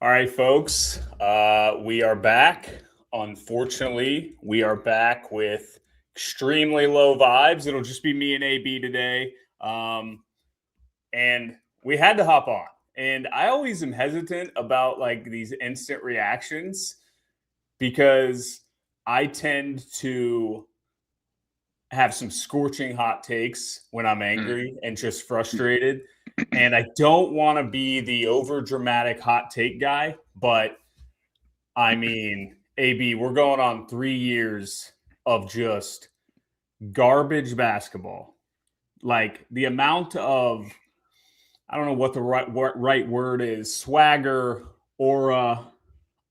All right, folks, we are back. Unfortunately, we are back with extremely low vibes. It'll just be me and AB today. And we had to hop on. And I always am hesitant about like these instant reactions because I tend to have some scorching hot takes when I'm angry and just frustrated. And I don't want to be the over dramatic hot take guy, but I mean, AB, we're going on 3 years of just garbage basketball. Like the amount of, I don't know what the right word is, swagger, aura,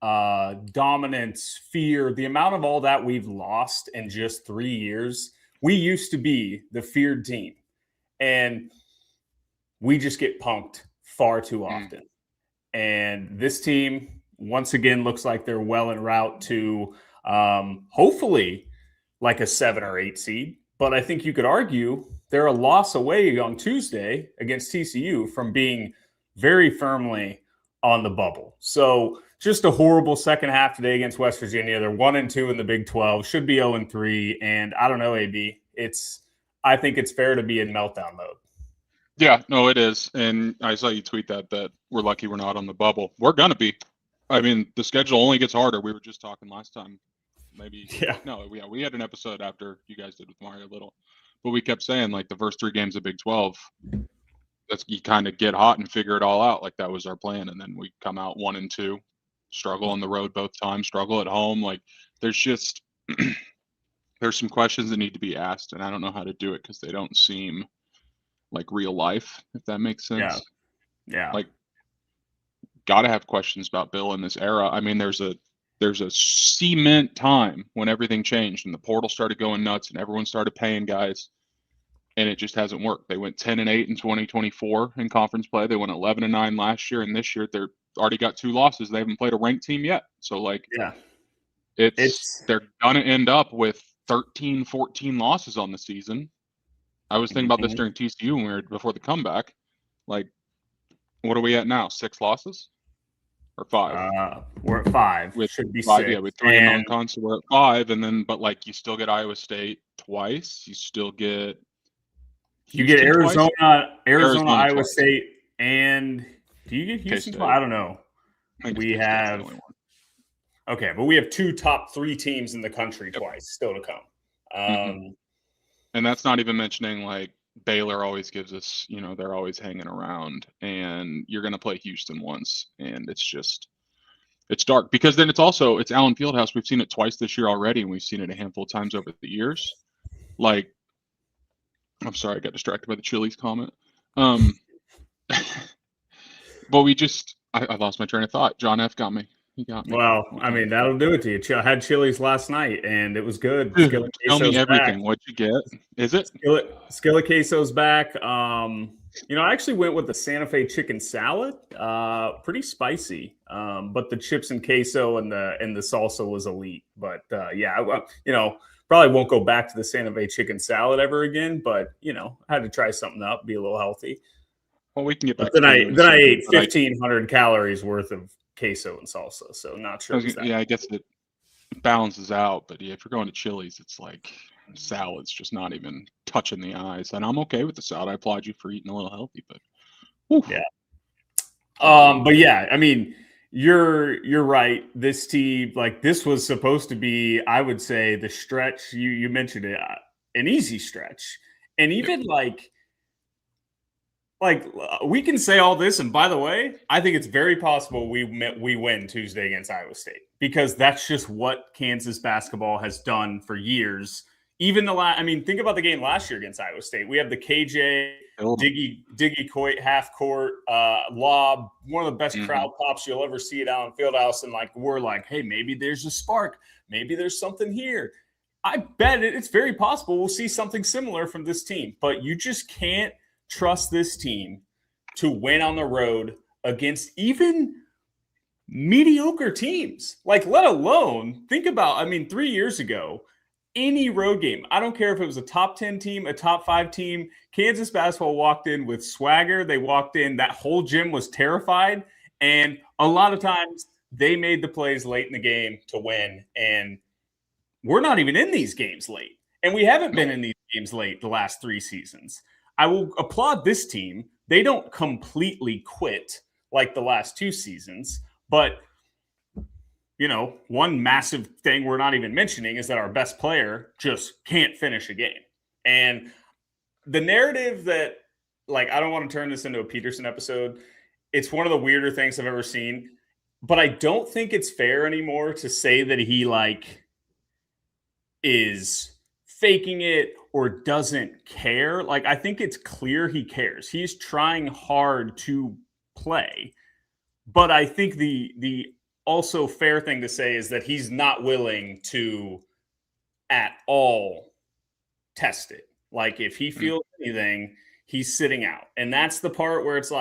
dominance, fear, the amount of all that we've lost in just 3 years. We used to be the feared team, and we just get punked far too often. And this team, once again, looks like they're well en route to hopefully like a 7 or 8 seed. But I think you could argue they're a loss away on Tuesday against TCU from being very firmly on the bubble. So just a horrible second half today against West Virginia. They're 1-2 in the Big 12, should be 0-3. And I don't know, AB, I think it's fair to be in meltdown mode. Yeah, no, it is. And I saw you tweet that we're lucky we're not on the bubble. We're going to be. I mean, the schedule only gets harder. We were just talking last time. Maybe. Yeah. No, we had an episode after you guys did with Mario Little. But we kept saying, like, the first 3 games of Big 12, you kind of get hot and figure it all out. Like, that was our plan. And then we come out 1-2, struggle on the road both times, struggle at home. Like, there's just there's some questions that need to be asked. And I don't know how to do it because they don't seem like real life, if that makes sense. Yeah. Like, gotta have questions about Bill in this era. I mean, there's a cement time when everything changed and the portal started going nuts and everyone started paying guys, and it just hasn't worked. They went 10-8 in 2024 in conference play. They went 11-9 last year, and this year they're already got 2 losses. They haven't played a ranked team yet. So like, they're gonna end up with 13, 14 losses on the season. I was thinking about this during TCU when we were before the comeback. Like, what are we at now? 6 losses or 5? We're at 5. With should be 5, 6. yeah, with 3 in non-con, so we're at 5. And then, but like, you still get Iowa State twice. You still get Arizona, Iowa twice. State, and do you get Houston twice? I don't know. We have okay, but we have 2 top 3 teams in the country twice still to come. And that's not even mentioning like Baylor always gives us, they're always hanging around, and you're going to play Houston once, and it's dark because then it's Allen Fieldhouse. We've seen it twice this year already, and we've seen it a handful of times over the years. Like, I'm sorry, I got distracted by the Chili's comment. But I lost my train of thought. John F. got me. He got me. Well, I mean, that'll do it to you. I had Chili's last night, and it was good. Tell me everything. What'd you get? Is it? Skillet queso's back. I actually went with the Santa Fe chicken salad. Pretty spicy. But the chips and queso and the salsa was elite. But probably won't go back to the Santa Fe chicken salad ever again. But I had to try something up, be a little healthy. Well, we can get back. Then I ate 1,500 calories worth of queso and salsa, so not sure. I guess it balances out, but yeah, if you're going to Chili's, it's like salad's just not even touching the eyes, and I'm okay with the salad. I applaud you for eating a little healthy, but whew. Yeah. But yeah, I mean, you're right. This team, like, this was supposed to be, I would say, the stretch. You mentioned it, an easy stretch, and even Like, we can say all this, and by the way, I think it's very possible we win Tuesday against Iowa State because that's just what Kansas basketball has done for years. Even think about the game last year against Iowa State. We have the KJ Diggy Coit half court lob, one of the best crowd pops you'll ever see at Allen Fieldhouse, and like we're like, hey, maybe there's a spark, maybe there's something here. I bet it's very possible we'll see something similar from this team, but you just can't trust this team to win on the road against even mediocre teams. Like, let alone think about, 3 years ago, any road game, I don't care if it was a top 10 team, a top 5 team, Kansas basketball walked in with swagger. They walked in, that whole gym was terrified, And a lot of times they made the plays late in the game to win. And we're not even in these games late. And we haven't been in these games late the last 3 seasons. I will applaud this team. They don't completely quit like the last 2 seasons. But, one massive thing we're not even mentioning is that our best player just can't finish a game. And the narrative that, I don't want to turn this into a Peterson episode. It's one of the weirder things I've ever seen. But I don't think it's fair anymore to say that he, is faking it or doesn't care. I think it's clear he cares. He's trying hard to play. But I think the also fair thing to say is that he's not willing to at all test it. If he feels anything, he's sitting out. And that's the part where it's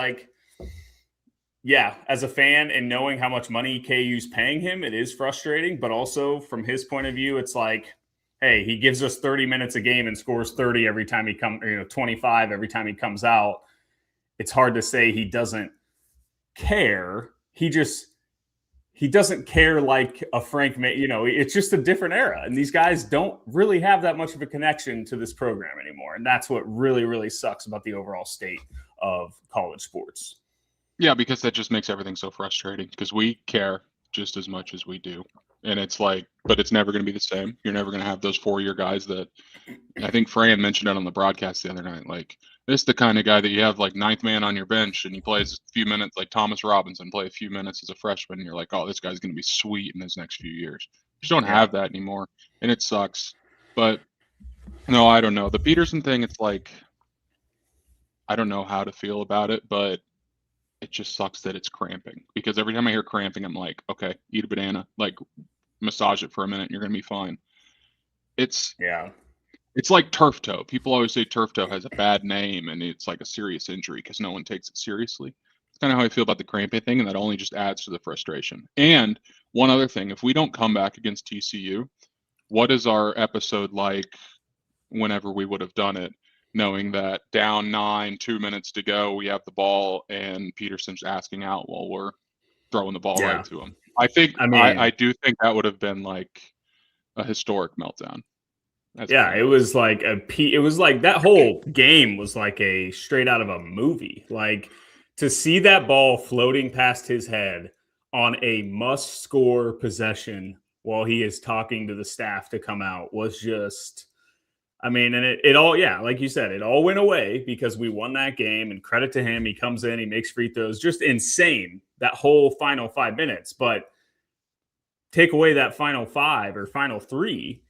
yeah, as a fan and knowing how much money KU's paying him, it is frustrating. But also from his point of view, it's hey, he gives us 30 minutes a game and scores 30 every time he comes, 25 every time he comes out. It's hard to say he doesn't care. He doesn't care like a Frank, it's just a different era. And these guys don't really have that much of a connection to this program anymore. And that's what really, really sucks about the overall state of college sports. Yeah, because that just makes everything so frustrating because we care just as much as we do. And it's but it's never going to be the same. You're never going to have those 4-year guys that I think Fran mentioned it on the broadcast the other night. This is the kind of guy that you have ninth man on your bench and he plays a few minutes, like Thomas Robinson play a few minutes as a freshman. And you're oh, this guy's going to be sweet in his next few years. You just don't have that anymore. And it sucks. But no, I don't know. The Peterson thing, it's I don't know how to feel about it, but it just sucks that it's cramping because every time I hear cramping, I'm okay, eat a banana, massage it for a minute and you're going to be fine. It's like turf toe. People always say turf toe has a bad name and it's a serious injury because no one takes it seriously. It's kind of how I feel about the cramping thing, and that only just adds to the frustration. And one other thing, if we don't come back against TCU, what is our episode like whenever we would have done it? Knowing that down 9, 2 minutes to go, we have the ball and Peterson's asking out while we're throwing the ball right to him. I do think that would have been a historic meltdown. It was it was that whole game was a straight out of a movie. To see that ball floating past his head on a must score possession while he is talking to the staff to come out was just, and it all, like you said, it all went away because we won that game, and credit to him. He comes in, he makes free throws, just insane, that whole final 5 minutes. But take away that final 5 or final 3,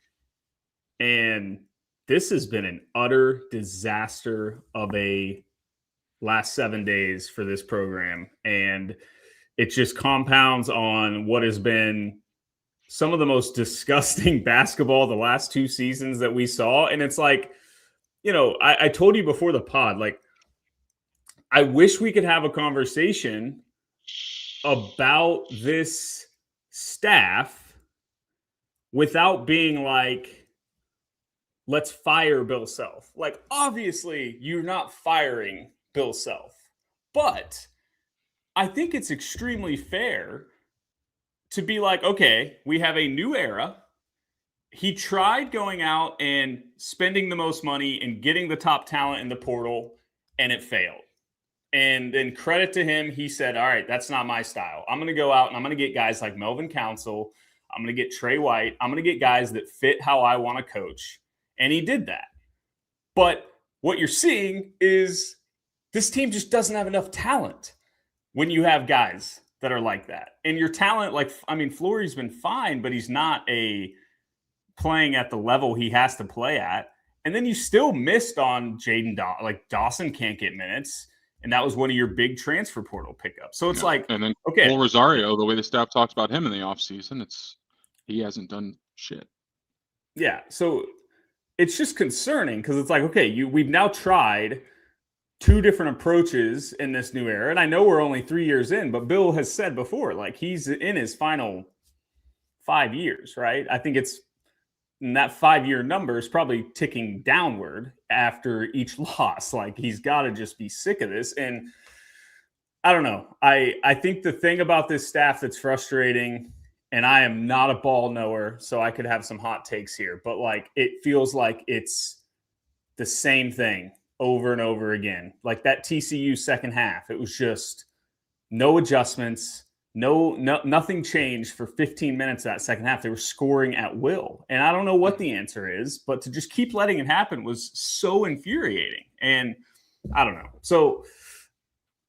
and this has been an utter disaster of a last 7 days for this program. And it just compounds on what has been some of the most disgusting basketball the last 2 seasons that we saw. And it's I told you before the pod, I wish we could have a conversation about this staff without being let's fire Bill Self. Obviously you're not firing Bill Self, but I think it's extremely fair to be okay, we have a new era. He tried going out and spending the most money and getting the top talent in the portal, and it failed. And then credit to him, he said, all right, that's not my style. I'm going to go out and I'm going to get guys like Melvin Council. I'm going to get Trey White. I'm going to get guys that fit how I want to coach. And he did that. But what you're seeing is this team just doesn't have enough talent when you have guys that are like that. And your talent, Fleury's been fine, but he's not playing at the level he has to play at. And then you still missed on Jaden Dawson can't get minutes. And that was one of your big transfer portal pickups. So it's and then Cole Rosario, the way the staff talks about him in the offseason, he hasn't done shit. Yeah. So it's just concerning because it's we've now tried 2 different approaches in this new era. And I know we're only 3 years in, but Bill has said before, he's in his final 5 years, right? I think that 5-year number is probably ticking downward after each loss. He's got to just be sick of this. And I don't know. I think the thing about this staff that's frustrating, and I am not a ball knower, so I could have some hot takes here, but like it feels like it's the same thing over and over again. Like that TCU second half, it was just no adjustments, nothing changed for 15 minutes of that second half. They were scoring at will. And I don't know what the answer is, but to just keep letting it happen was so infuriating. And I don't know. So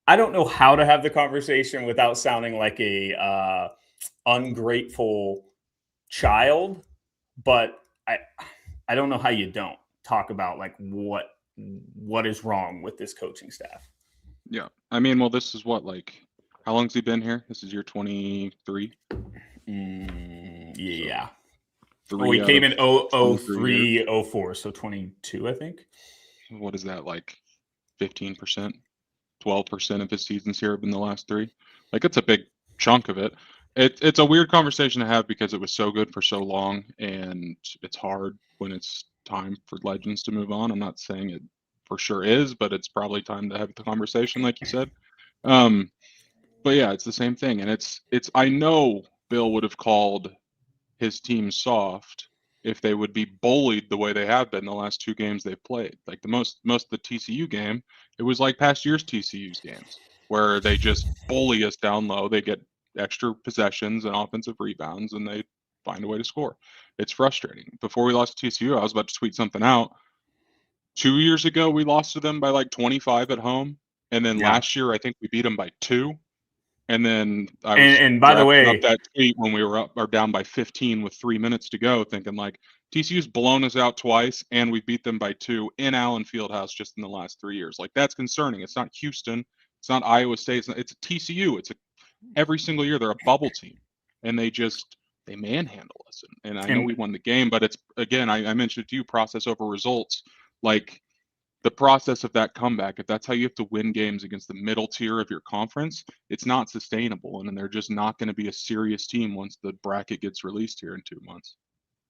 I don't know how to have the conversation without sounding like a ungrateful child, but I don't know how you don't talk about like what is wrong with this coaching staff. Yeah. I mean, well, this is what, like, how long's he been here? This is year 23? Yeah. So well, he came in 03, 04, so 22, I think. What is that, like 15%? 12% of his seasons here have been the last 3. Like, it's a big chunk of it. It's a weird conversation to have because it was so good for so long, and it's hard when it's time for legends to move on. I'm not saying it for sure is, but it's probably time to have the conversation, like you said. But yeah, it's the same thing, and it's I know Bill would have called his team soft if they would be bullied the way they have been the last 2 games they've played. Like the most of the TCU game, it was like past year's TCU's games where they just bully us down low. They get extra possessions and offensive rebounds, and they find a way to score. It's frustrating. Before we lost to TCU, I was about to tweet something out. 2 years ago, we lost to them by like 25 at home, and then last year I think we beat them by 2. And then I was and by the way, up that tweet when we were up or down by 15 with 3 minutes to go, thinking like TCU's blown us out twice and we beat them by 2 in Allen Fieldhouse just in the last 3 years. Like that's concerning. It's not Houston. It's not Iowa State. It's TCU. Every single year they're a bubble team, and they manhandle us. And I know we won the game, but it's again I mentioned it to you, process over results. Like the process of that comeback, if that's how you have to win games against the middle tier of your conference, it's not sustainable. And they're just not going to be a serious team once the bracket gets released here in 2 months.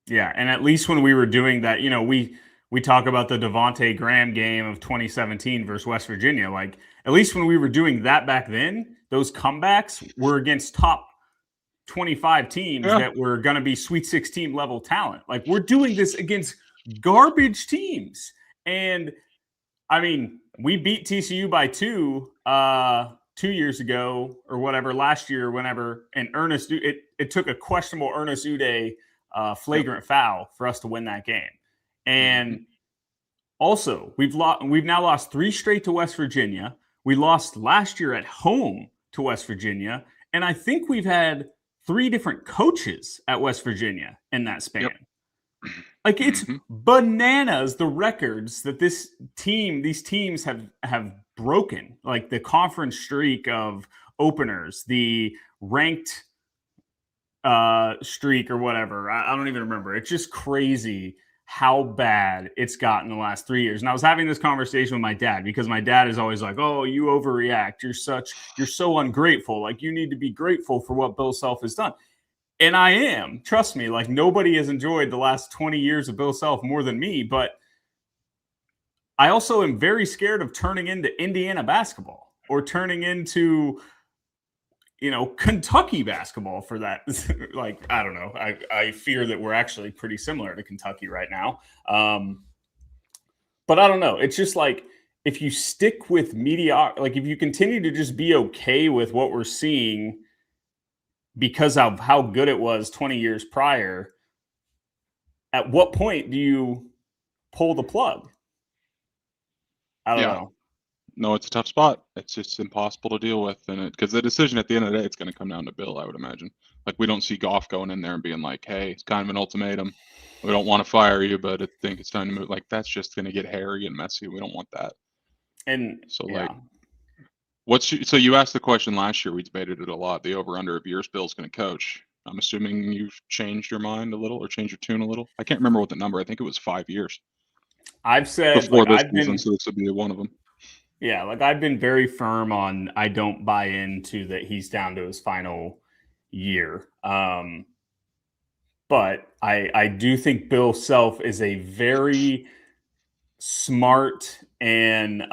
Yeah. And at least when we were doing that, we talk about the Devontae Graham game of 2017 versus West Virginia. Like, at least when we were doing that back then, those comebacks were against top 25 teams that were going to be Sweet 16 level talent. Like, we're doing this against garbage teams. And I mean, we beat TCU by 2 2 years ago or whatever, last year, whenever, and it took a questionable Ernest Uday flagrant foul for us to win that game. And also, we've now lost 3 straight to West Virginia. We lost last year at home to West Virginia, and I think we've had 3 different coaches at West Virginia in that span. Like, it's bananas, the records that these teams have broken. Like the conference streak of openers, the ranked streak or whatever. I don't even remember. It's just crazy how bad it's gotten the last 3 years. And I was having this conversation with my dad because my dad is always like, "Oh, you overreact. You're so ungrateful. Like, you need to be grateful for what Bill Self has done." And I am, trust me, like nobody has enjoyed the last 20 years of Bill Self more than me. But I also am very scared of turning into Indiana basketball or turning into, Kentucky basketball for that. Like, I don't know. I fear that we're actually pretty similar to Kentucky right now. But I don't know. It's just like, if you stick with like if you continue to just be okay with what we're seeing because of how good it was 20 years prior, at what point do you pull the plug? I don't know. No, it's a tough spot. It's just impossible to deal with. And because the decision at the end of the day, it's going to come down to Bill, I would imagine. Like, we don't see Goff going in there and being like, "Hey, it's kind of an ultimatum. We don't want to fire you, but I think it's time to move." Like, that's just going to get hairy and messy. We don't want that. And so, so you asked the question last year. We debated it a lot. The over/under of years Bill's going to coach. I'm assuming you've changed your mind a little or changed your tune a little. I can't remember what the number. I think it was 5 years. I've said before this season, so this would be one of them. Yeah, like I've been very firm on I don't buy into that he's down to his final year. But I do think Bill Self is a very smart and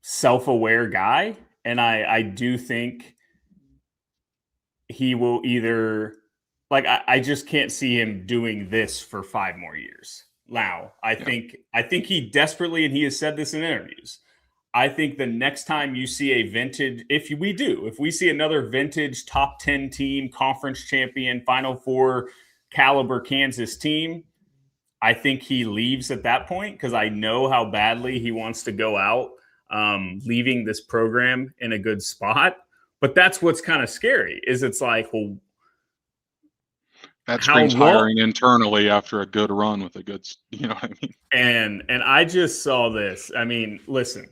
self-aware guy. And I do think he will either like I just can't see him doing this for 5 more years. Now, I think he desperately, and he has said this in interviews, I think the next time you see a vintage, if we see another vintage top 10 team, conference champion, Final Four caliber Kansas team, I think he leaves at that point because I know how badly he wants to go out, leaving this program in a good spot. But that's what's kind of scary is it's like, well, that screams hiring internally after a good run with a good, you know what I mean? And I just saw this. I mean, listen,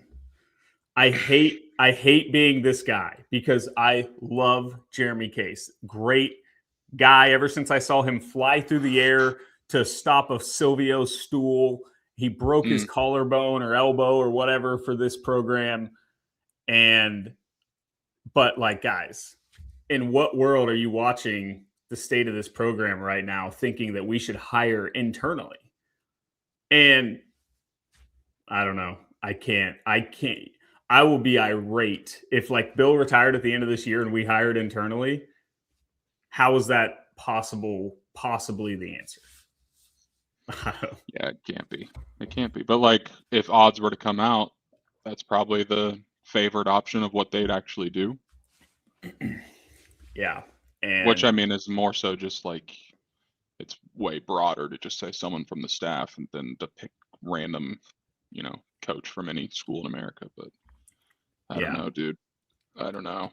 I hate being this guy because I love Jeremy Case. Great guy. Ever since I saw him fly through the air to stop a Silvio stool, he broke his collarbone or elbow or whatever for this program. But like, guys, in what world are you watching the state of this program right now thinking that we should hire internally? And I don't know. I can't. I will be irate if like Bill retired at the end of this year and we hired internally. How is that possibly the answer? Yeah, it can't be. It can't be. But like if odds were to come out, that's probably the favored option of what they'd actually do. Yeah. Which I mean is more so just like it's way broader to just say someone from the staff and then to pick random, coach from any school in America. But I don't know, dude. I don't know.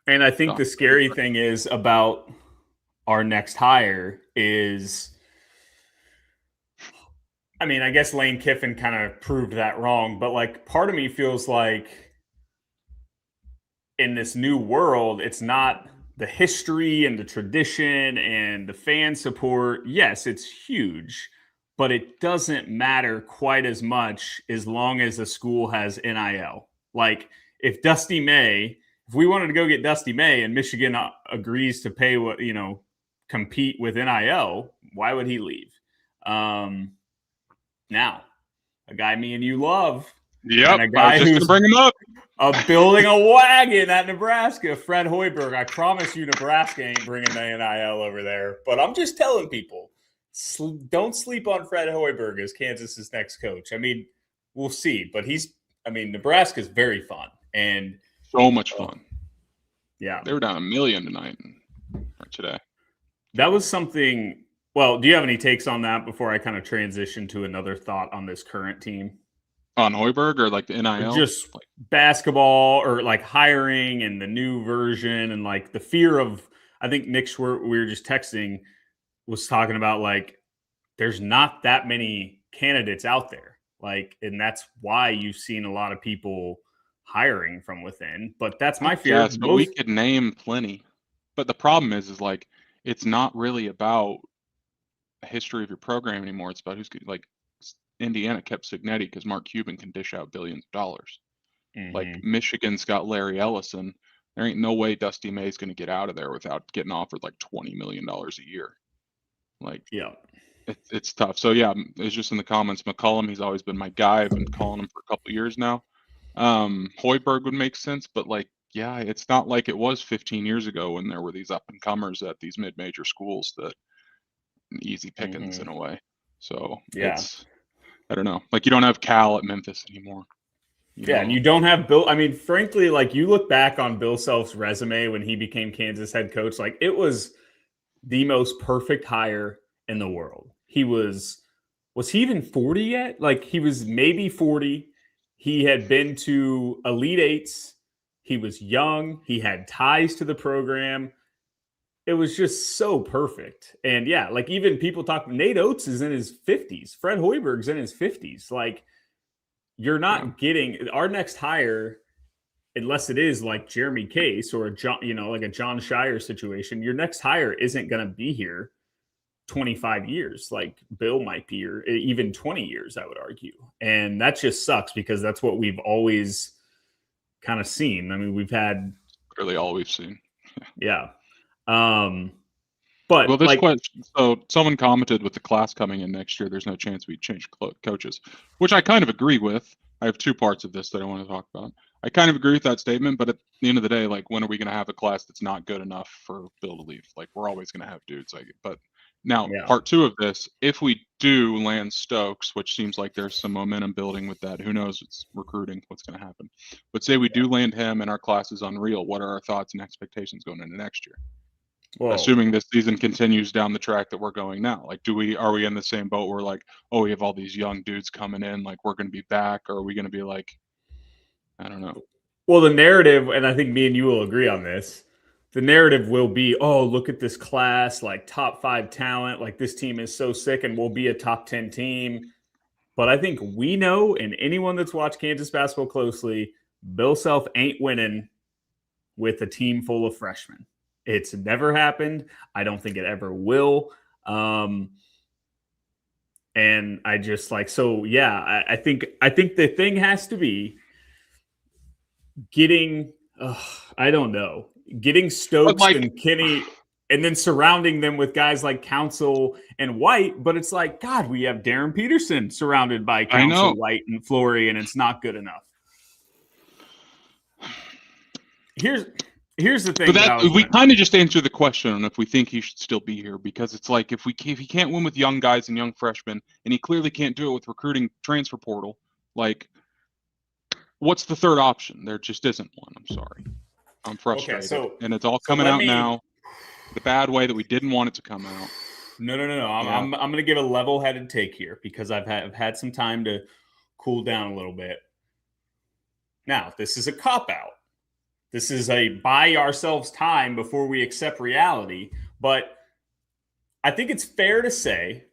And I think the scary thing is about our next hire is, I mean, I guess Lane Kiffin kind of proved that wrong, but like part of me feels like in this new world, it's not the history and the tradition and the fan support. Yes, it's huge, but it doesn't matter quite as much as long as a school has NIL. Like if we wanted to go get Dusty May and Michigan agrees to pay what, compete with NIL, why would he leave? Now, a guy me and you love. Yep, and a guy I was just going to bring him up. Building a wagon at Nebraska, Fred Hoiberg. I promise you Nebraska ain't bringing the NIL over there. But I'm just telling people, don't sleep on Fred Hoiberg as Kansas's next coach. I mean, we'll see. But Nebraska's very fun. And so much fun. Yeah. They were down $1 million tonight or today. That was something. Well, do you have any takes on that before I kind of transition to another thought on this current team? On Hoiberg or like the NIL? Just like basketball or like hiring and the new version and like the fear of, I think Nick Schwerdt, we were just texting, was talking about like there's not that many candidates out there. Like, and that's why you've seen a lot of people hiring from within. But that's my fear. Yes, but we could name plenty. But the problem is like it's not really about the history of your program anymore. It's about who's like Indiana kept Signetti because Mark Cuban can dish out billions of dollars. Mm-hmm. Like Michigan's got Larry Ellison. There ain't no way Dusty May's going to get out of there without getting offered like $20 million a year. Like, yeah, it's tough. So yeah, it's just in the comments. McCollum, he's always been my guy. I've been calling him for a couple of years now. Hoiberg would make sense, but like, yeah, it's not like it was 15 years ago when there were these up and comers at these mid-major schools that easy pickings in a way. So yeah. I don't know. Like you don't have Cal at Memphis anymore. And you don't have Bill. I mean, frankly, like you look back on Bill Self's resume when he became Kansas head coach, like it was the most perfect hire in the world. He was he even 40 yet? Like he was maybe 40. He had been to Elite Eights. He was young. He had ties to the program. It was just so perfect. And yeah, like even people talk, Nate Oates is in his 50s. Fred Hoiberg's in his 50s. Like you're not getting our next hire, unless it is like Jeremy Case or a John, like a John Shire situation. Your next hire isn't going to be here 25 years. Like Bill might be here, even 20 years, I would argue. And that just sucks because that's what we've always kind of seen. I mean, we've had really all we've seen. Yeah. But this question, so someone commented with the class coming in next year, there's no chance we change coaches, which I kind of agree with. I have two parts of this that I want to talk about. I kind of agree with that statement, but at the end of the day, like, when are we going to have a class that's not good enough for Bill to leave? Like, we're always going to have dudes like it. But now, Yeah. part two of this, if we do land Stokes, which seems like there's some momentum building with that, who knows? It's recruiting, what's going to happen. But say we do land him and our class is unreal. What are our thoughts and expectations going into next year? Well, Assuming this season continues down the track that we're going now, like, are we in the same boat where, like, oh, we have all these young dudes coming in, like, we're going to be back, or are we going to be like, I don't know. well, the narrative, and I think me and you will agree on this. The narrative will be, oh, look at this class, like top 5 talent, like this team is so sick and we'll be a top 10 team. But I think we know, and anyone that's watched Kansas basketball closely, Bill Self ain't winning with a team full of freshmen. It's never happened. I don't think it ever will. And I just like, so yeah, I think the thing has to be getting, I don't know, getting Stokes like, and Kenny, and then surrounding them with guys like Council and White. But it's like, God, we have Darren Peterson surrounded by Council, White, and Flory, and it's not good enough. Here's the thing. But we kind of just answered the question on if we think he should still be here, because it's like, if he can't win with young guys and young freshmen, and he clearly can't do it with recruiting transfer portal, like, what's the third option? There just isn't one. I'm sorry. I'm frustrated. Okay, and it's all coming out now the bad way that we didn't want it to come out. No. I'm going to give a level-headed take here because I've had some time to cool down a little bit. Now, this is a cop-out. This is a buy ourselves time before we accept reality. But I think it's fair to say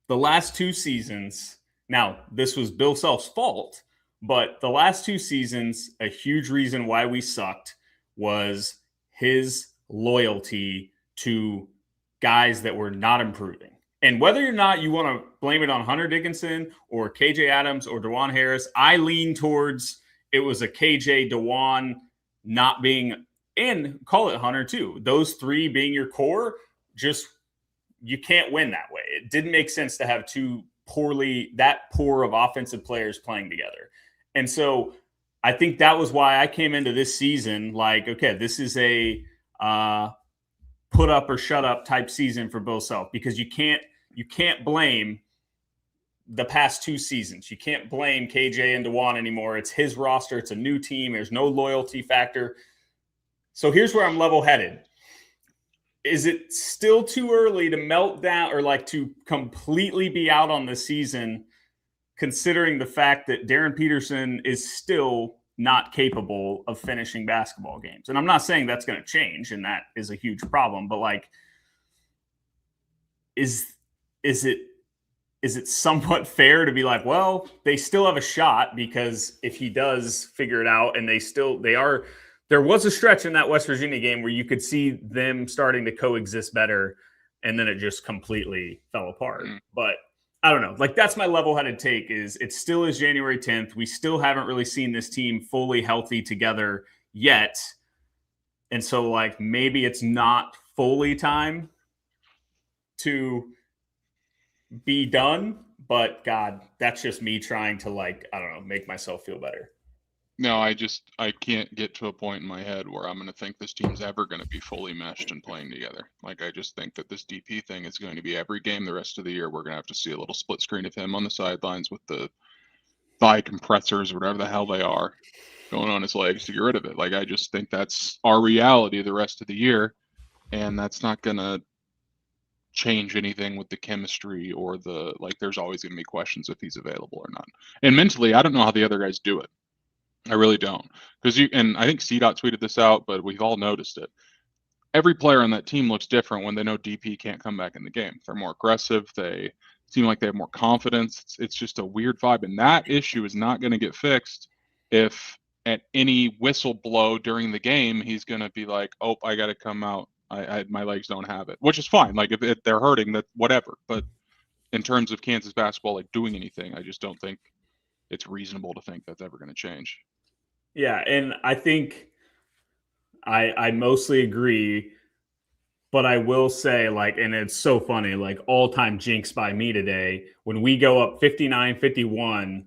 the last 2 seasons, now this was Bill Self's fault, but the last 2 seasons, a huge reason why we sucked was his loyalty to guys that were not improving. And whether or not you want to blame it on Hunter Dickinson or KJ Adams or DeJuan Harris, I lean towards it was a KJ, DeJuan not being, and call it Hunter too. Those 3 being your core, just you can't win that way. It didn't make sense to have 2 that poor of offensive players playing together. And so I think that was why I came into this season like, okay, this is a put up or shut up type season for Bill Self, because you can't blame the past 2 seasons. You can't blame KJ and DeJuan anymore. It's his roster. It's a new team. There's no loyalty factor. So here's where I'm level-headed. Is it still too early to melt down or like to completely be out on the season, considering the fact that Darren Peterson is still not capable of finishing basketball games? And I'm not saying that's going to change, and that is a huge problem, but like, is it somewhat fair to be like, well, they still have a shot, because if he does figure it out, and there was a stretch in that West Virginia game where you could see them starting to coexist better, and then it just completely fell apart. But I don't know. Like, that's my level-headed take, is it still is January 10th. We still haven't really seen this team fully healthy together yet. And so, like, maybe it's not fully time to be done. But, God, that's just me trying to, like, I don't know, make myself feel better. No, I can't get to a point in my head where I'm going to think this team's ever going to be fully meshed and playing together. Like, I just think that this DP thing is going to be every game the rest of the year. We're going to have to see a little split screen of him on the sidelines with the thigh compressors or whatever the hell they are going on his legs to get rid of it. Like, I just think that's our reality the rest of the year, and that's not going to change anything with the chemistry or the, like, there's always going to be questions if he's available or not. And mentally, I don't know how the other guys do it. I really don't, because and I think CDOT tweeted this out, but we've all noticed it. Every player on that team looks different when they know DP can't come back in the game. They're more aggressive. They seem like they have more confidence. It's just a weird vibe, and that issue is not going to get fixed if at any whistle blow during the game he's going to be like, "Oh, I got to come out. My legs don't have it," which is fine. Like, if they're hurting, that whatever. But in terms of Kansas basketball, like, doing anything, I just don't think it's reasonable to think that's ever going to change. Yeah, and I think I mostly agree, but I will say, like, and it's so funny, like, all-time jinx by me today, when we go up 59-51,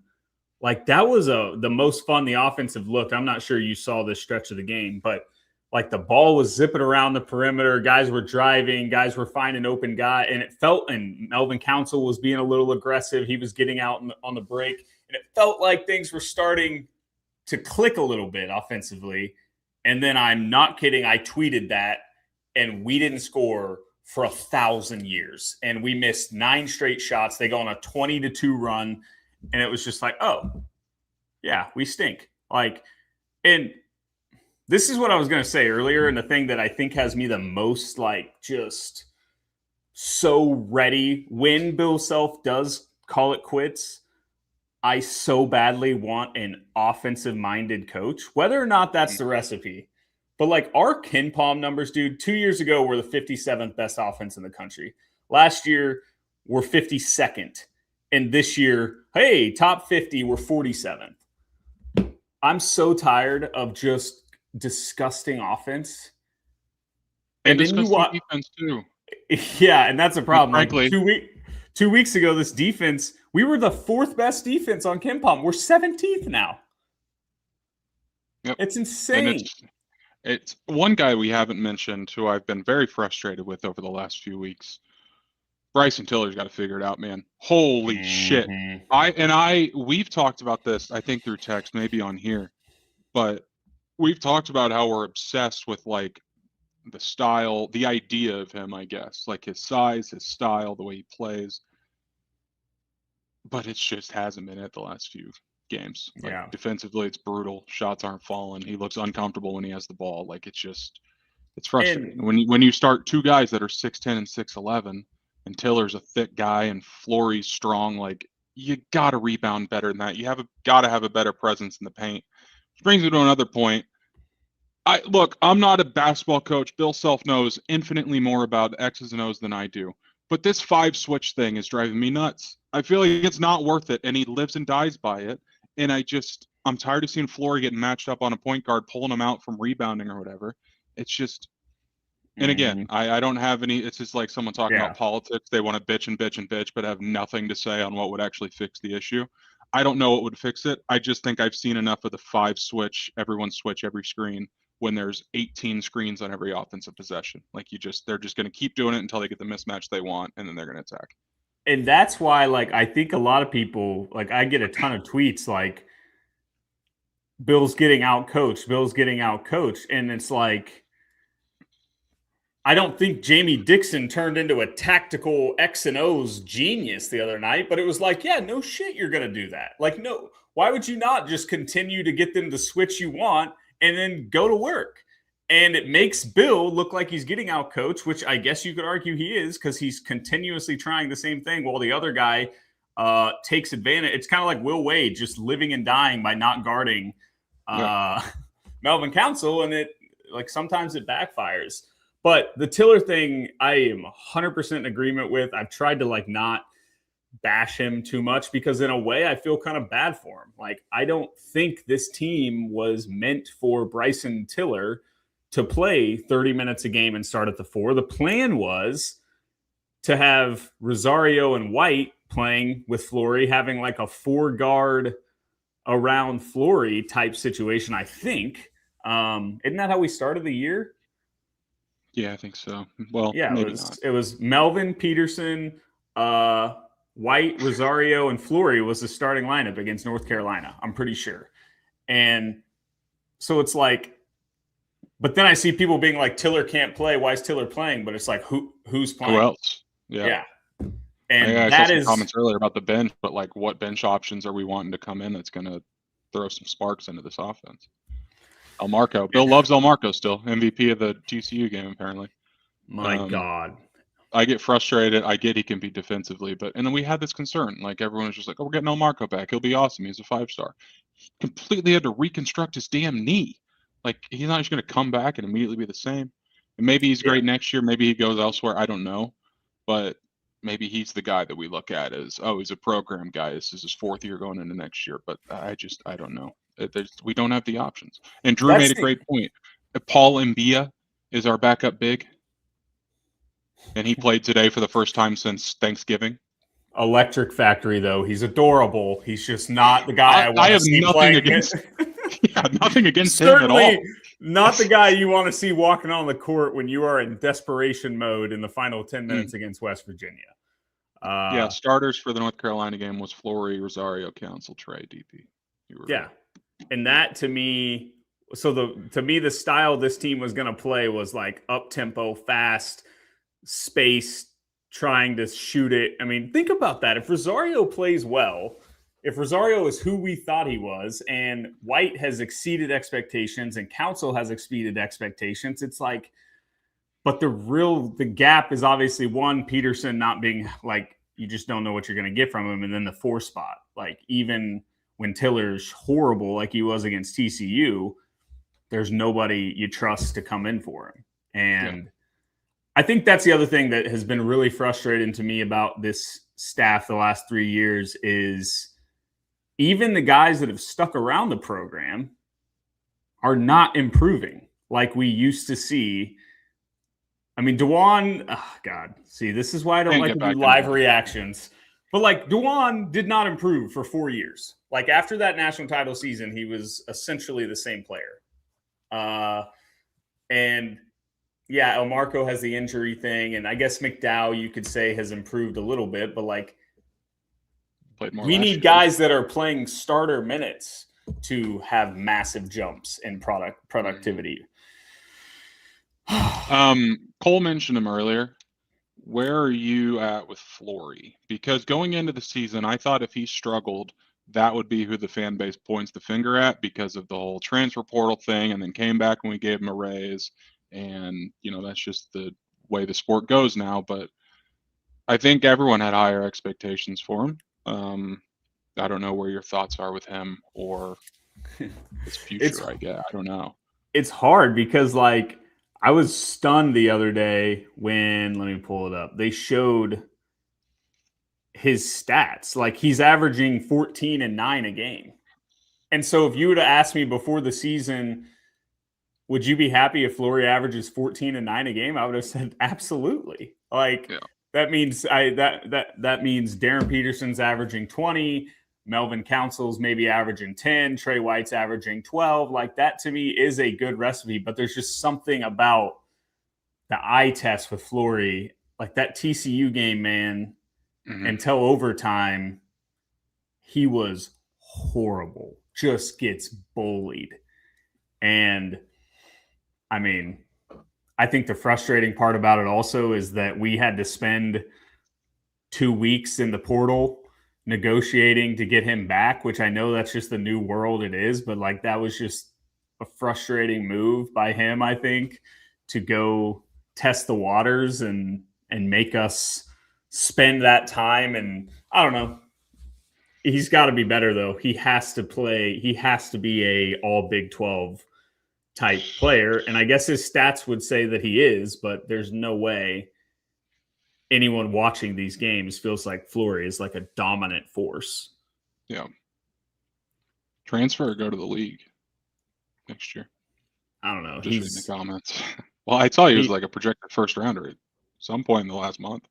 like that was the most fun the offensive looked. I'm not sure you saw this stretch of the game, but like the ball was zipping around the perimeter. Guys were driving. Guys were finding open guy. And it felt, and Melvin Council was being a little aggressive. He was getting out on the break. And it felt like things were starting to click a little bit offensively. And then I'm not kidding. I tweeted that, and we didn't score for 1,000 years. And we missed 9 straight shots. They go on a 20-2 run. And it was just like, oh, yeah, we stink. Like, and this is what I was going to say earlier, and the thing that I think has me the most, like, just so ready when Bill Self does call it quits. I so badly want an offensive-minded coach, whether or not that's the recipe. But, like, our KenPom numbers, dude, 2 years ago were the 57th best offense in the country. Last year, we're 52nd. And this year, hey, top 50, we're 47th. I'm so tired of just disgusting offense. And disgusting defense too. Yeah, and that's a problem. Frankly, like 2 weeks ago, this defense, we were the 4th best defense on KenPom. We're 17th now. Yep. It's insane. And it's one guy we haven't mentioned who I've been very frustrated with over the last few weeks. Bryson Tiller's got to figure it out, man. Holy shit. We've talked about this, I think through text, maybe on here, but we've talked about how we're obsessed with like the style, the idea of him, I guess, like his size, his style, the way he plays. But it just hasn't been it the last few games. Like, yeah. Defensively, it's brutal. Shots aren't falling. He looks uncomfortable when he has the ball. Like, it's frustrating. And when you start 2 guys that are 6'10" and 6'11", and Tiller's a thick guy and Flory's strong, like, you got to rebound better than that. You got to have a better presence in the paint. Which brings me to another point. I'm not a basketball coach. Bill Self knows infinitely more about X's and O's than I do. But this 5-switch thing is driving me nuts. I feel like it's not worth it, and he lives and dies by it. And I'm tired of seeing Flory getting matched up on a point guard, pulling him out from rebounding or whatever. It's just, and again, I don't have any, it's just like someone talking about politics. They want to bitch and bitch and bitch, but have nothing to say on what would actually fix the issue. I don't know what would fix it. I just think I've seen enough of the 5-switch, everyone switch every screen, when there's 18 screens on every offensive possession. Like, they're just going to keep doing it until they get the mismatch they want, and then they're going to attack. And that's why, like, I think a lot of people, like, I get a ton of tweets like, Bill's getting out coached. And it's like, I don't think Jamie Dixon turned into a tactical X and O's genius the other night, but it was like, yeah, no shit, you're going to do that. Like, no, why would you not just continue to get them to switch you want and then go to work? And it makes Bill look like he's getting out coached, which I guess you could argue he is, because he's continuously trying the same thing while the other guy takes advantage. It's kind of like Will Wade just living and dying by not guarding Melvin Council, and it, like, sometimes it backfires. But the Tiller thing, I am 100% in agreement with. I've tried to, like, not bash him too much, because in a way I feel kind of bad for him. Like, I don't think this team was meant for Bryson Tiller to play 30 minutes a game and start at the 4. The plan was to have Rosario and White playing with Flory, having like a 4-guard around Flory type situation, I think. Isn't that how we started the year? Yeah, I think so. Well, yeah, maybe it was Melvin, Peterson, White, Rosario, and Flory was the starting lineup against North Carolina, I'm pretty sure. And so it's like, but then I see people being like, Tiller can't play. Why is Tiller playing? But it's like, who's playing? Who else? Yeah. And I saw some comments earlier about the bench, but like, what bench options are we wanting to come in that's going to throw some sparks into this offense? Elmarco. Bill loves Elmarco still. MVP of the TCU game, apparently. My God. I get frustrated. I get he can be defensively, and then we had this concern. Like, everyone was just like, oh, we're getting Elmarco back. He'll be awesome. He's a 5-star. He completely had to reconstruct his damn knee. Like, he's not just going to come back and immediately be the same. And maybe he's great next year. Maybe he goes elsewhere. I don't know. But maybe he's the guy that we look at as, oh, he's a program guy. This is his 4th year going into next year. But I don't know. We don't have the options. And Drew made a great point. Paul Mbia is our backup big. And he played today for the first time since Thanksgiving. Electric Factory, though. He's adorable. He's just not the guy I want to see playing. Nothing against him at all. Not the guy you want to see walking on the court when you are in desperation mode in the final 10 minutes against West Virginia. Starters for the North Carolina game was Flory, Rosario, Council, Trey, DP. Right. And that to me, the style this team was going to play was like up-tempo, fast, spaced, trying to shoot it. I mean, think about that. If Rosario plays well, if Rosario is who we thought he was, and White has exceeded expectations and Council has exceeded expectations, it's like, but the gap is obviously one, Peterson not being like, you just don't know what you're going to get from him. And then the 4 spot, like even when Tiller's horrible, like he was against TCU, there's nobody you trust to come in for him. And I think that's the other thing that has been really frustrating to me about this staff the last 3 years is even the guys that have stuck around the program are not improving like we used to see. I mean, DeJuan, see, this is why I don't like to do live reactions. But like DeJuan did not improve for 4 years. Like after that national title season, he was essentially the same player. And yeah, El Marco has the injury thing, and I guess McDowell you could say has improved a little bit, but like we need guys that are playing starter minutes to have massive jumps in productivity. Cole mentioned him earlier. Where are you at with Flory? Because going into the season, I thought if he struggled, that would be who the fan base points the finger at because of the whole transfer portal thing, and then came back when we gave him a raise. And, that's just the way the sport goes now. But I think everyone had higher expectations for him. I don't know where your thoughts are with him or his future, I guess. I don't know. It's hard because, like, I was stunned the other day when, let me pull it up. They showed his stats. Like, he's averaging 14 and 9 a game. And so if you would have asked me before the season, would you be happy if Flory averages 14 and 9 a game? I would have said absolutely. Like that means that means Darren Peterson's averaging 20, Melvin Council's maybe averaging 10, Trey White's averaging 12. Like that to me is a good recipe, but there's just something about the eye test with Flory, like that TCU game, man, until overtime, he was horrible. Just gets bullied. And I mean, I think the frustrating part about it also is that we had to spend 2 weeks in the portal negotiating to get him back, which I know that's just the new world it is, but like that was just a frustrating move by him, I think, to go test the waters and make us spend that time. And I don't know. He's got to be better though. He has to play. He has to be a all Big 12 type player. And I guess his stats would say that he is, but there's no way anyone watching these games feels like Flory is like a dominant force. Yeah. Transfer or go to the league next year? I don't know. Just reading the comments. Well, I saw he was like a projected first rounder at some point in the last month.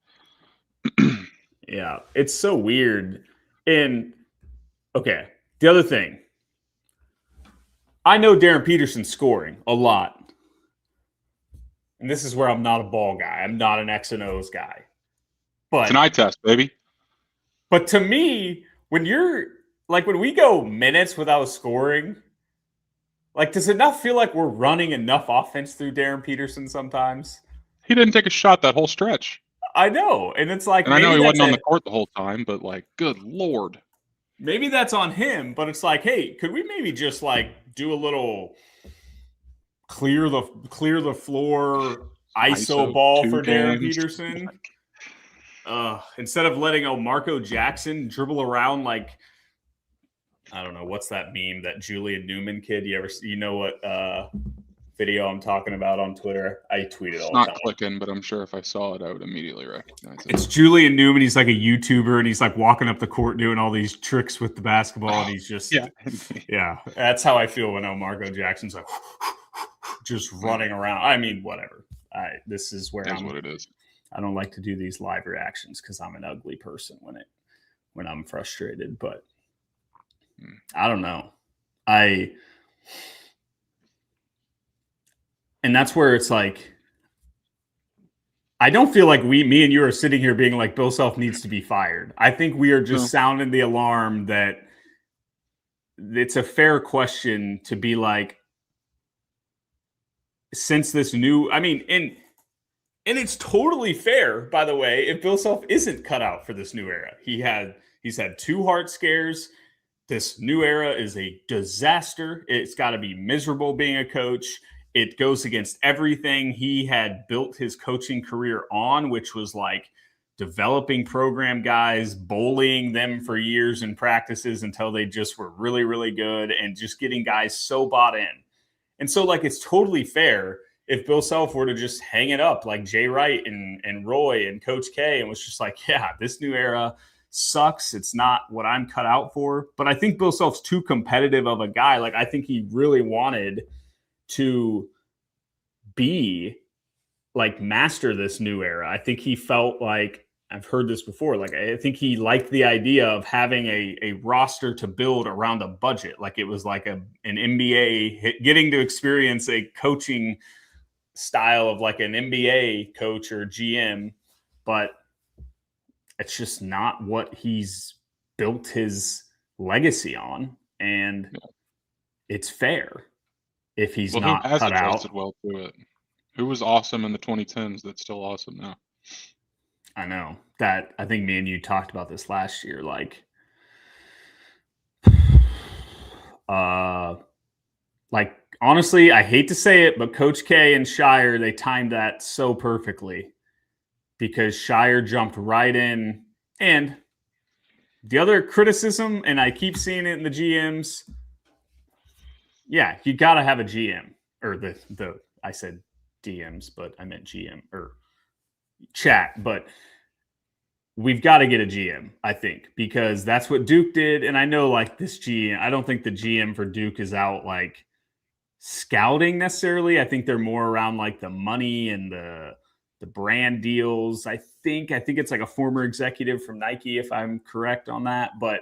Yeah, it's so weird. And okay, the other thing, I know Darren Peterson's scoring a lot. And this is where I'm not a ball guy. I'm not an X and O's guy. But it's an eye test, baby. But to me, when we go minutes without scoring, like, does it not feel like we're running enough offense through Darren Peterson sometimes? He didn't take a shot that whole stretch. I know. And it's like, and I know he wasn't on the court the whole time, but like, good Lord. Maybe that's on him, but it's like, hey, could we maybe just like do a little clear the floor ISO ball for Darren Peterson? Instead of letting Marco Jackson dribble around like, I don't know, what's that meme, that Julian Newman kid? You know what video I'm talking about on Twitter? I tweet it all the time. It's not clicking, but I'm sure if I saw it, I would immediately recognize it. It's Julian Newman. He's like a YouTuber, and he's like walking up the court doing all these tricks with the basketball, and he's just yeah. That's how I feel when Marco Jackson's like just running around. I mean, whatever. This is where That's what it is. I don't like to do these live reactions because I'm an ugly person when I'm frustrated, but I don't know. And that's where it's like, I don't feel like me and you are sitting here being like Bill Self needs to be fired. I think we are just sounding the alarm that it's a fair question to be like, since this new, I mean, and it's totally fair, by the way, if Bill Self isn't cut out for this new era. He's had 2 heart scares. This new era is a disaster. It's got to be miserable being a coach. It goes against everything he had built his coaching career on, which was like developing program guys, bullying them for years in practices until they just were really, really good, and just getting guys so bought in. And so, like, it's totally fair if Bill Self were to just hang it up like Jay Wright and Roy and Coach K and was just like, yeah, this new era sucks. It's not what I'm cut out for. But I think Bill Self's too competitive of a guy. Like, I think he really wanted to be like master this new era. I think he felt like, I've heard this before, like I think he liked the idea of having a roster to build around a budget. Like it was like an NBA getting to experience a coaching style of like an NBA coach or GM, but it's just not what he's built his legacy on. And it's fair if he's not cut out. Well to it. Who was awesome in the 2010s that's still awesome now? I know that. I think me and you talked about this last year. Like honestly, I hate to say it, but Coach K and Shire, they timed that so perfectly because Shire jumped right in. And the other criticism, and I keep seeing it in the GMs, yeah, you got to have a GM, or I said DMs, but I meant GM or chat, but we've got to get a GM, I think, because that's what Duke did. And I know like this GM, I don't think the GM for Duke is out like scouting necessarily. I think they're more around like the money and the brand deals. I think it's like a former executive from Nike, if I'm correct on that. But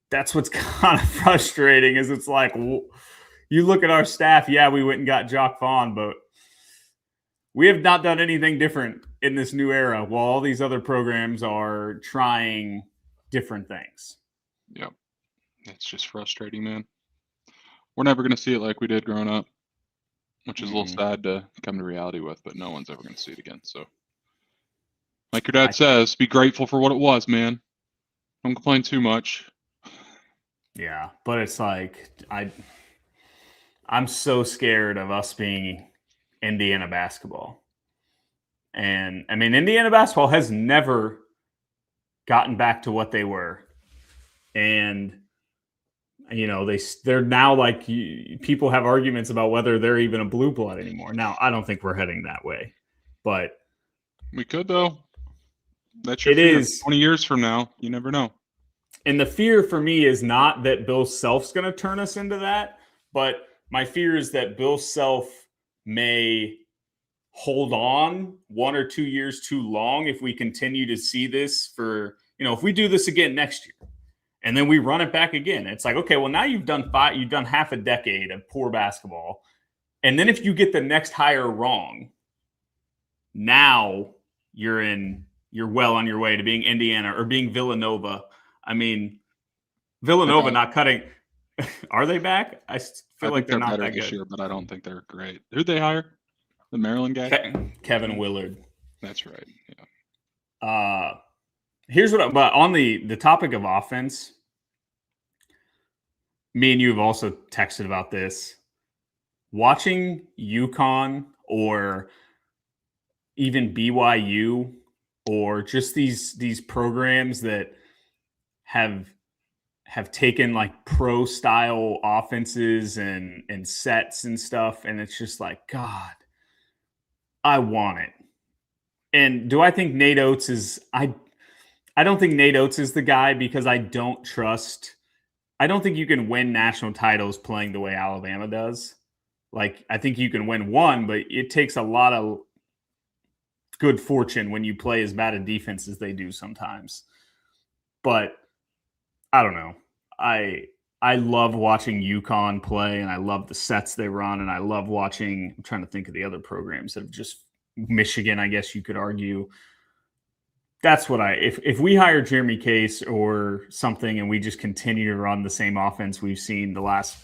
that's what's kind of frustrating is it's like, you look at our staff. Yeah, we went and got Jock Vaughn, but we have not done anything different in this new era while all these other programs are trying different things. Yep. It's just frustrating, man. We're never going to see it like we did growing up, which is a little sad to come to reality with, but no one's ever going to see it again. So like your dad says, be grateful for what it was, man. Don't complain too much. Yeah, but it's like I'm so scared of us being Indiana basketball. And I mean, Indiana basketball has never gotten back to what they were. And, you know, they're now like people have arguments about whether they're even a blue blood anymore. Now, I don't think we're heading that way, but we could though. That's your it fear. is 20 years from now. You never know. And the fear for me is not that Bill Self's going to turn us into that, but my fear is that Bill Self may hold on 1 or 2 years too long if we continue to see this for, you know, if we do this again next year and then we run it back again. It's like, okay, well, now you've done half a decade of poor basketball. And then if you get the next hire wrong, now you're well on your way to being Indiana or being Villanova. I mean, Villanova not cutting. Are they back? I feel like they're not better that this good. year, but I don't think they're great. Who'd they hire? The Maryland guy? Kevin Willard. That's right. Yeah. Here's what. But on the topic of offense, me and you have also texted about this. Watching UConn or even BYU or just these programs that have taken like pro style offenses and sets and stuff. And it's just like, God, I want it. And do I think Nate Oates is, I don't think Nate Oates is the guy because I don't think you can win national titles playing the way Alabama does. Like, I think you can win one, but it takes a lot of good fortune when you play as bad a defense as they do sometimes. But I don't know. I love watching UConn play, and I love the sets they run, and I love watching. I'm trying to think of the other programs that have just Michigan. I guess you could argue. That's what if we hire Jeremy Case or something, and we just continue to run the same offense we've seen the last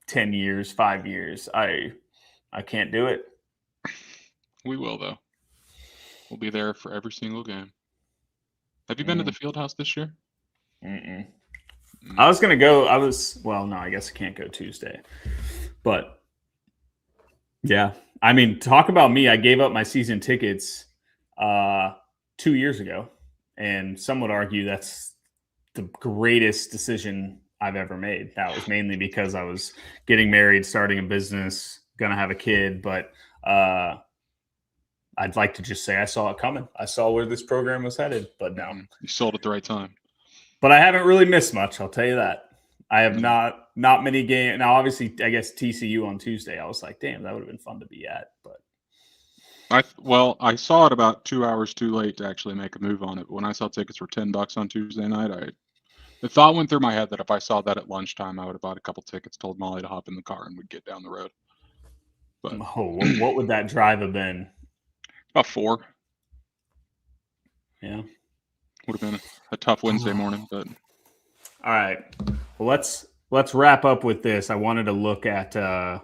10 years, 5 years, I can't do it. We will, though. We'll be there for every single game. Have you been to the field house this year? Mm-mm. I was going to go. No, I guess I can't go Tuesday. But, yeah. I mean, talk about me. I gave up my season tickets 2 years ago. And some would argue that's the greatest decision I've ever made. That was mainly because I was getting married, starting a business, going to have a kid. But I'd like to just say I saw it coming. I saw where this program was headed, but no. You sold at the right time. But I haven't really missed much, I'll tell you that. I have not many games. Now, obviously, I guess TCU on Tuesday, I was like, damn, that would have been fun to be at. But I saw it about 2 hours too late to actually make a move on it. When I saw tickets were $10 on Tuesday night, the thought went through my head that if I saw that at lunchtime, I would have bought a couple tickets, told Molly to hop in the car, and we'd get down the road. But what would that drive have been? About 4. Yeah. Would have been a tough Wednesday morning, but all right. Well, let's wrap up with this. I wanted to look at the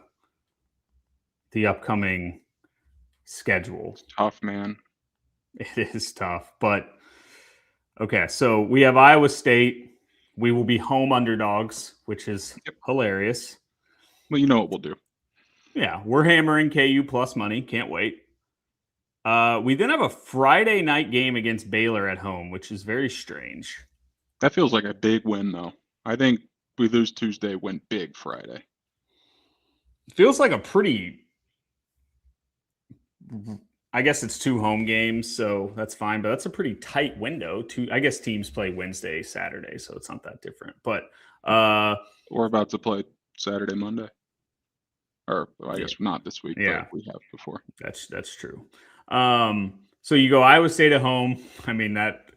upcoming schedule. It's tough, man. It is tough, but okay. So we have Iowa State. We will be home underdogs, which is hilarious. Well, you know what we'll do. Yeah, we're hammering KU plus money. Can't wait. We then have a Friday night game against Baylor at home, which is very strange. That feels like a big win, though. I think we lose Tuesday, win big Friday. It feels like a pretty I guess it's 2 home games, so that's fine, but that's a pretty tight window. I guess teams play Wednesday, Saturday, so it's not that different. But we're about to play Saturday, Monday. Or I guess not this week, but we have before. That's true. So you go Iowa State at home. I mean, that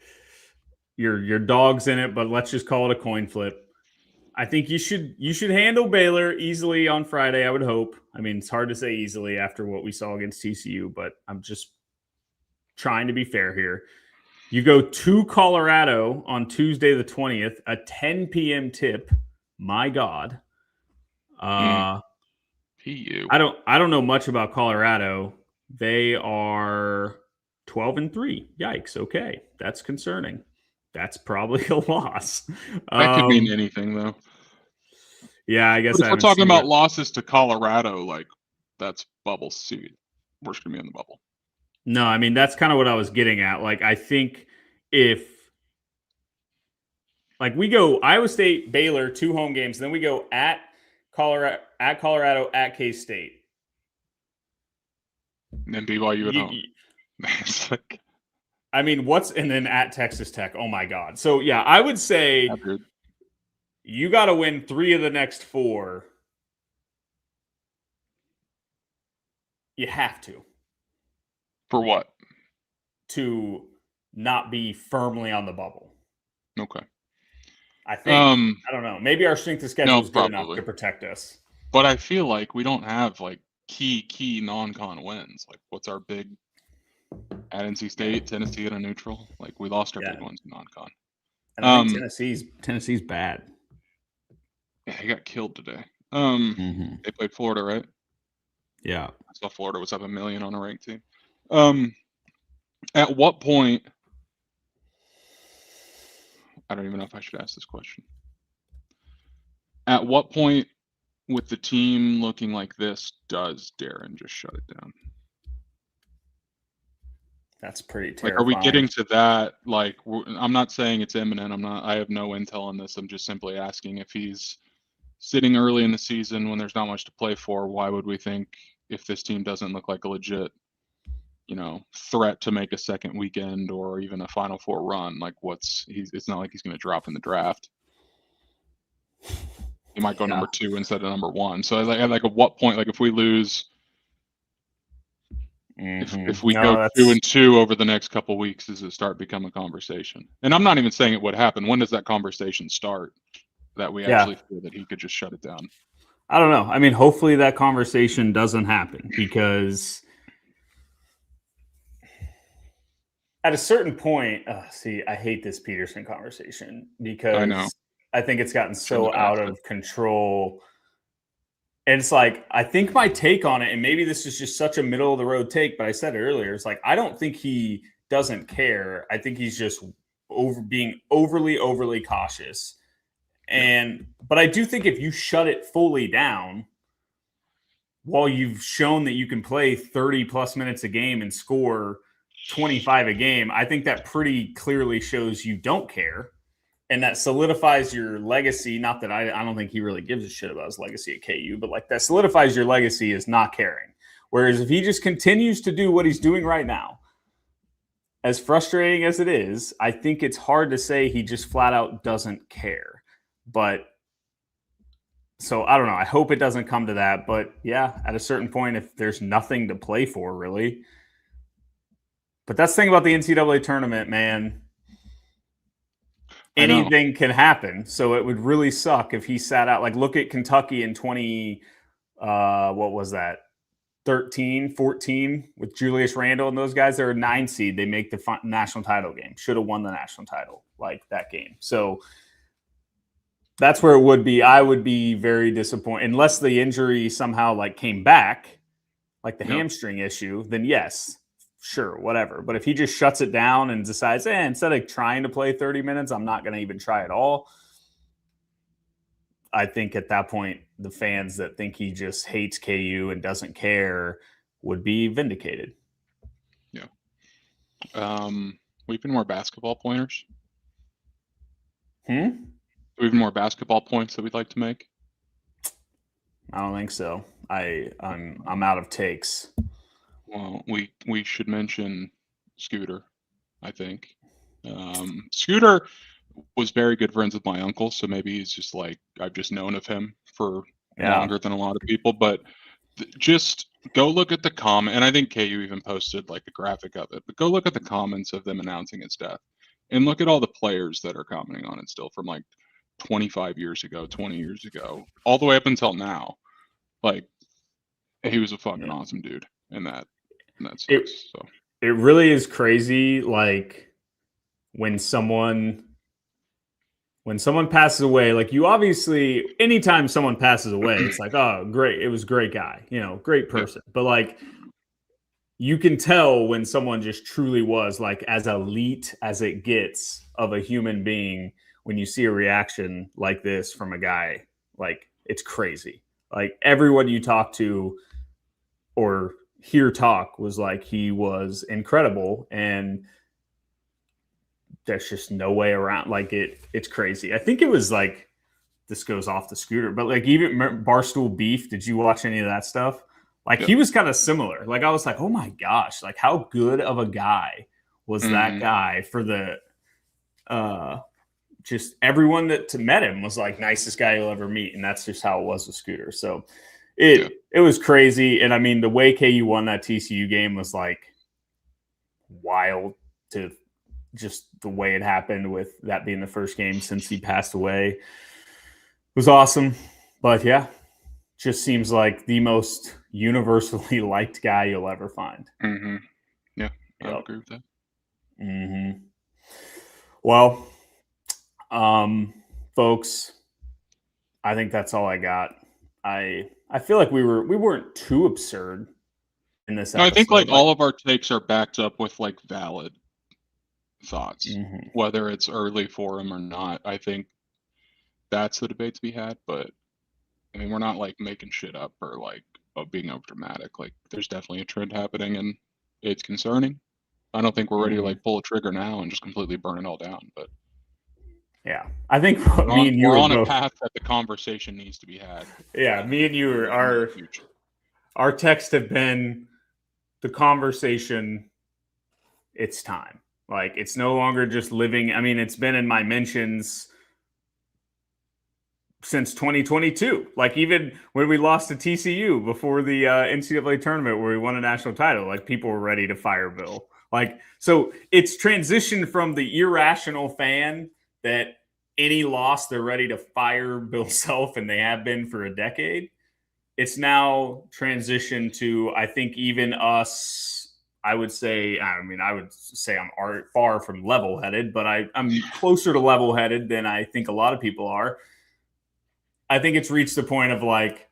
your dog's in it, but let's just call it a coin flip. I think you should handle Baylor easily on Friday, I would hope. I mean, it's hard to say easily after what we saw against TCU, but I'm just trying to be fair here. You go to Colorado on Tuesday the 20th, a 10 p.m. tip. My God. PU. I don't know much about Colorado. They are 12-3. Yikes. Okay. That's concerning. That's probably a loss. That could mean anything, though. Yeah, I guess. But if we're talking about losses to Colorado, like that's bubble seed. We're just gonna be in the bubble. No, I mean that's kind of what I was getting at. Like I think if we go Iowa State, Baylor, 2 home games, then we go at Colorado, at K-State. And then BYU at home. It's like, I mean, and then at Texas Tech. Oh my God. So yeah, I would say you got to win 3 of the next 4. You have to. For what? To not be firmly on the bubble. Okay. I think. I don't know. Maybe our strength of schedule is good enough to protect us. But I feel like we don't have like key non-con wins. Like, what's our big at NC State, Tennessee at a neutral? Like, we lost our big ones in non-con. And I think Tennessee's bad. Yeah, he got killed today. They played Florida, right? Yeah. I saw Florida was up $1 million on a ranked team. At what point? I don't even know if I should ask this question. At what point, with the team looking like this, does Darren just shut it down? That's pretty terrifying. Like, are we getting to that? Like, I'm not saying it's imminent. I have no intel on this. I'm just simply asking if he's sitting early in the season when there's not much to play for. Why would we think if this team doesn't look like a legit, threat to make a second weekend or even a Final Four run? Like, it's not like he's going to drop in the draft. He might go number 2 instead of number 1. So like at what point, like if we lose If we go 2-2 over the next couple weeks, does it start become a conversation? And I'm not even saying it would happen. When does that conversation start that we actually feel that he could just shut it down? I don't know. I mean, hopefully that conversation doesn't happen, because at a certain point, I hate this Peterson conversation, because I think it's gotten so out of control. And it's like, I think my take on it, and maybe this is just such a middle of the road take, but I said it earlier, it's like, I don't think he doesn't care. I think he's just being overly cautious. But I do think if you shut it fully down, while you've shown that you can play 30 plus minutes a game and score 25 a game, I think that pretty clearly shows you don't care. And that solidifies your legacy. Not that I don't think he really gives a shit about his legacy at KU, but like, that solidifies your legacy as not caring. Whereas if he just continues to do what he's doing right now, as frustrating as it is, I think it's hard to say he just flat out doesn't care. But so I don't know. I hope it doesn't come to that. But yeah, at a certain point, if there's nothing to play for, really. But that's the thing about the NCAA tournament, man. Anything can happen. So it would really suck if he sat out. Like, look at Kentucky in 13, 14 with Julius Randle and those guys. They're a 9 seed. They make the national title game. Should have won the national title, like, that game. So that's where it would be. I would be very disappointed unless the injury somehow like came back, like the hamstring issue. Then yes, sure, whatever. But if he just shuts it down and decides, instead of trying to play 30 minutes, I'm not going to even try at all, I think at that point, the fans that think he just hates KU and doesn't care would be vindicated. Yeah. We've been more basketball pointers. We have more basketball points that we'd like to make. I don't think so. I'm out of takes. Well, we should mention Scooter, I think. Scooter was very good friends with my uncle, so maybe he's just like, I've just known of him for longer than a lot of people. But just go look at the comment, and I think KU even posted like a graphic of it, but go look at the comments of them announcing his death, and look at all the players that are commenting on it still from like 25 years ago, 20 years ago, all the way up until now. Like, he was a fucking awesome dude in that sense. It really is crazy. Like, when someone passes away, like, you obviously, anytime someone passes away, it's like, oh, great. It was a great guy, great person. Yeah. But like, you can tell when someone just truly was like as elite as it gets of a human being, when you see a reaction like this from a guy, like, it's crazy. Like, everyone you talk to or hear talk was like, he was incredible, and there's just no way around. Like, it's crazy. I think it was like, this goes off the Scooter, but like, even Barstool Beef, did you watch any of that stuff? Like, he was kind of similar. Like, I was like, oh my gosh, like, how good of a guy was that guy for the just everyone that met him was like, nicest guy you'll ever meet. And that's just how it was with Scooter. So it was crazy. And I mean, the way KU won that TCU game was like wild, to just the way it happened, with that being the first game since he passed away. It was awesome. But yeah, just seems like the most universally liked guy you'll ever find. Yeah, I agree with that. Well, folks, I think that's all I got. I feel like we weren't too absurd in this episode. No, I think like all of our takes are backed up with like valid thoughts, whether it's early for him or not. I think that's the debate to be had, but I mean, we're not like making shit up or like being over dramatic. Like, there's definitely a trend happening, and it's concerning. I don't think we're ready to like pull a trigger now and just completely burn it all down. But yeah, I think we're on a path that the conversation needs to be had. Yeah, me and you are our texts have been the conversation. It's time. Like, it's no longer just living. I mean, it's been in my mentions since 2022. Like even when we lost to TCU before the NCAA tournament where we won a national title, like people were ready to fire Bill. Like, so it's transitioned from the irrational fan that any loss they're ready to fire Bill Self, and they have been for a decade. It's now transitioned to, I think, even us. I would say I'm far from level-headed, but I'm closer to level-headed than I think a lot of people are. I think it's reached the point of like,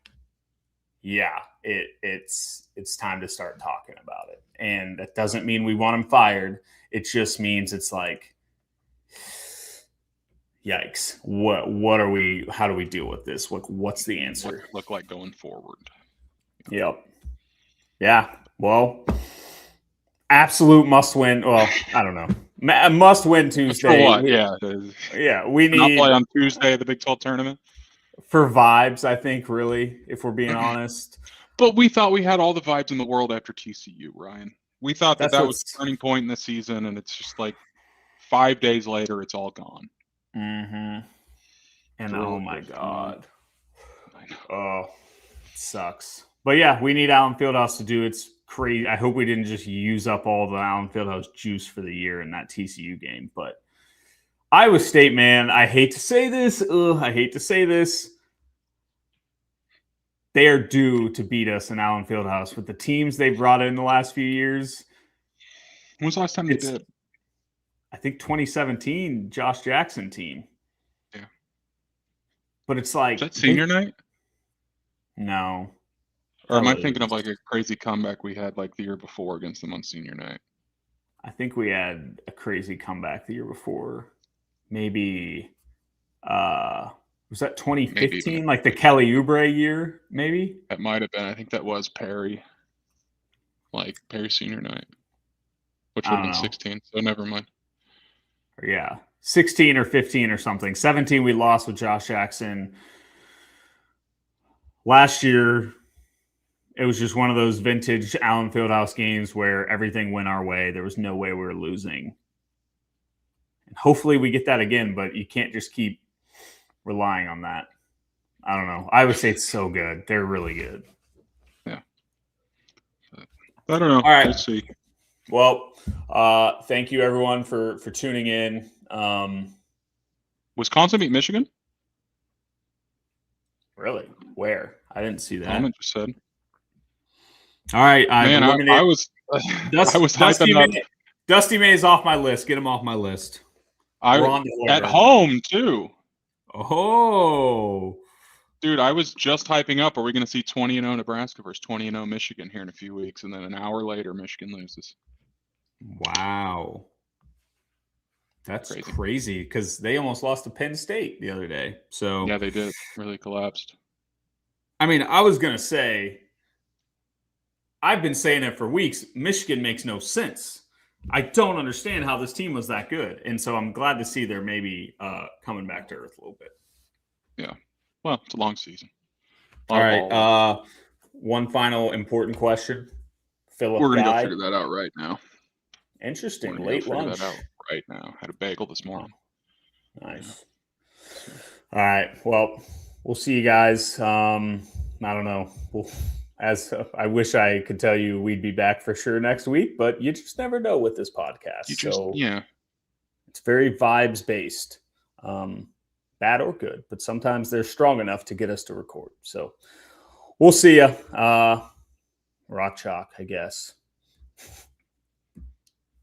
yeah, it's time to start talking about it. And that doesn't mean we want him fired. It just means it's like, yikes. What are we, how do we deal with this? What's the answer? What look like going forward? Yep. Yeah. Well, absolute must win. Well, I don't know. Must win Tuesday. For what? Yeah. We need not play on Tuesday the Big 12 tournament. For vibes, I think, really, if we're being honest. But we thought we had all the vibes in the world after TCU, Ryan. We thought that was the turning point in the season, and it's just like 5 days later, it's all gone. Mm-hmm. And oh my God. I know. Oh, it sucks. But yeah, we need Allen Fieldhouse to do its crazy. I hope we didn't just use up all the Allen Fieldhouse juice for the year in that TCU game. But Iowa State, man, I hate to say this. They are due to beat us in Allen Fieldhouse with the teams they brought in the last few years. When was the last time they did? I think 2017, Josh Jackson team. Yeah. But it's like... Is that senior night? No. Or am I thinking of like a crazy comeback we had like the year before against them on senior night? I think we had a crazy comeback the year before. Maybe... was that 2015? Maybe. Like the Kelly Oubre year, maybe? That might have been. I think that was Perry. Like Perry senior night. Which would have been 16, so never mind. Yeah. 16 or 15 or something. 17 we lost with Josh Jackson. Last year, it was just one of those vintage Allen Fieldhouse games where everything went our way. There was no way we were losing. And hopefully we get that again, but you can't just keep relying on that. I don't know. Iowa State's so good. They're really good. Yeah. I don't know. All right. We'll see. Well, thank you everyone for tuning in. Wisconsin beat Michigan? Really? Where? I didn't see that. Comment just said. All right. Man, I was Dusty May's off my list. Get him off my list. At home too. Oh, dude, I was just hyping up. Are we going to see 20-0 Nebraska versus 20-0 Michigan here in a few weeks? And then an hour later, Michigan loses. Wow. That's crazy because they almost lost to Penn State the other day. So yeah, they did. Really collapsed. I mean, I was going to say, I've been saying it for weeks. Michigan makes no sense. I don't understand how this team was that good. And so I'm glad to see they're maybe coming back to earth a little bit. Yeah. Well, it's a long season. All right. One final important question. Philip, we're going to go figure that out right now. Interesting. Late lunch. That out right now. Had a bagel this morning. Nice. Yeah. All right. Well, we'll see you guys. I don't know. I wish I could tell you we'd be back for sure next week, but you just never know with this podcast. It's very vibes based, bad or good, but sometimes they're strong enough to get us to record. So we'll see ya. Rock chalk, I guess.